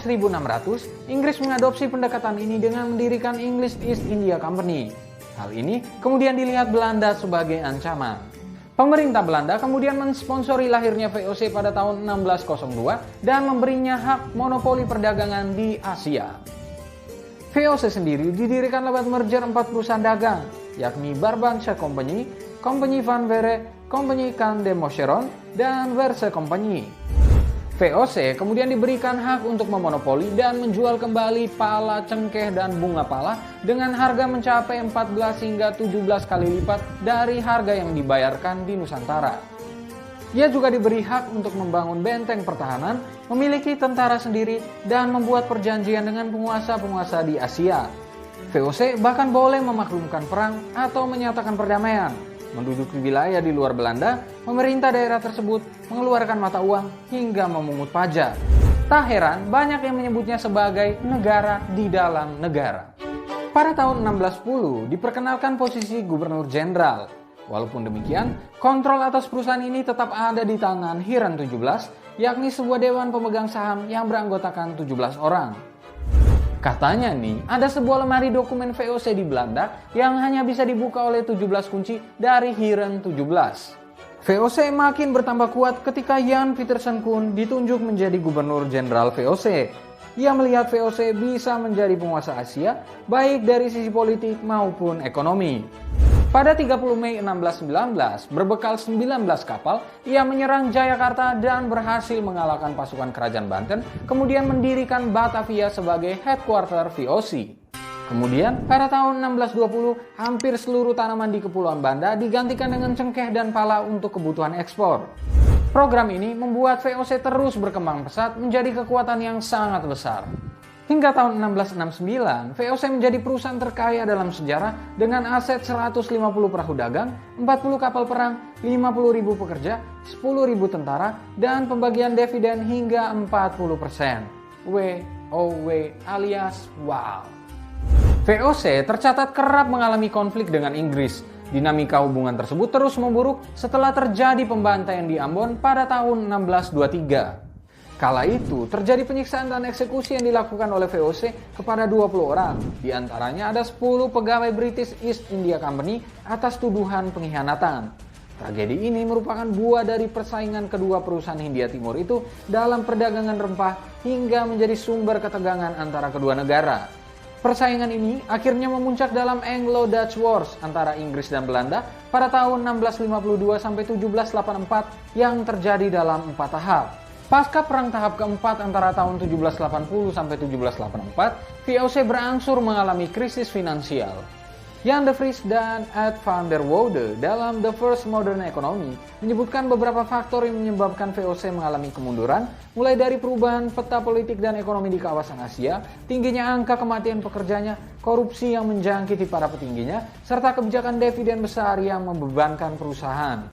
1600, Inggris mengadopsi pendekatan ini dengan mendirikan English East India Company. Hal ini kemudian dilihat Belanda sebagai ancaman. Pemerintah Belanda kemudian mensponsori lahirnya VOC pada tahun 1602 dan memberinya hak monopoli perdagangan di Asia. VOC sendiri didirikan lewat merger 4 perusahaan dagang, yakni Barbanche Company, Compagnie Van Vere, Compagnie Can de Moscheron, dan Verse Company. VOC kemudian diberikan hak untuk memonopoli dan menjual kembali pala cengkeh dan bunga pala dengan harga mencapai 14 hingga 17 kali lipat dari harga yang dibayarkan di Nusantara. Ia juga diberi hak untuk membangun benteng pertahanan, memiliki tentara sendiri, dan membuat perjanjian dengan penguasa-penguasa di Asia. VOC bahkan boleh memaklumkan perang atau menyatakan perdamaian, menduduki wilayah di luar Belanda, pemerintah daerah tersebut mengeluarkan mata uang hingga memungut pajak. Tak heran banyak yang menyebutnya sebagai negara di dalam negara. Pada tahun 1610 diperkenalkan posisi gubernur jenderal. Walaupun demikian, kontrol atas perusahaan ini tetap ada di tangan Hiran 17, yakni sebuah dewan pemegang saham yang beranggotakan 17 orang. Katanya nih, ada sebuah lemari dokumen VOC di Belanda yang hanya bisa dibuka oleh 17 kunci dari Hiran 17. VOC makin bertambah kuat ketika Jan Pieterszoon Koen ditunjuk menjadi gubernur jenderal VOC. Ia melihat VOC bisa menjadi penguasa Asia, baik dari sisi politik maupun ekonomi. Pada 30 Mei 1619, berbekal 19 kapal, ia menyerang Jayakarta dan berhasil mengalahkan pasukan kerajaan Banten, kemudian mendirikan Batavia sebagai headquarter VOC. Kemudian, pada tahun 1620, hampir seluruh tanaman di Kepulauan Banda digantikan dengan cengkeh dan pala untuk kebutuhan ekspor. Program ini membuat VOC terus berkembang pesat menjadi kekuatan yang sangat besar. Hingga tahun 1669, VOC menjadi perusahaan terkaya dalam sejarah dengan aset 150 perahu dagang, 40 kapal perang, 50.000 pekerja, 10.000 tentara, dan pembagian dividen hingga 40%. WOW alias wow. VOC tercatat kerap mengalami konflik dengan Inggris. Dinamika hubungan tersebut terus memburuk setelah terjadi pembantaian di Ambon pada tahun 1623. Kala itu, terjadi penyiksaan dan eksekusi yang dilakukan oleh VOC kepada 20 orang. Di antaranya ada 10 pegawai British East India Company atas tuduhan pengkhianatan. Tragedi ini merupakan buah dari persaingan kedua perusahaan Hindia Timur itu dalam perdagangan rempah hingga menjadi sumber ketegangan antara kedua negara. Persaingan ini akhirnya memuncak dalam Anglo-Dutch Wars antara Inggris dan Belanda pada tahun 1652 sampai 1784 yang terjadi dalam 4 tahap. Pasca perang tahap keempat antara tahun 1780 sampai 1784, VOC berangsur mengalami krisis finansial. Jan de Vries dan Ed van der Woude dalam The First Modern Economy menyebutkan beberapa faktor yang menyebabkan VOC mengalami kemunduran, mulai dari perubahan peta politik dan ekonomi di kawasan Asia, tingginya angka kematian pekerjanya, korupsi yang menjangkiti para petingginya, serta kebijakan dividen besar yang membebankan perusahaan.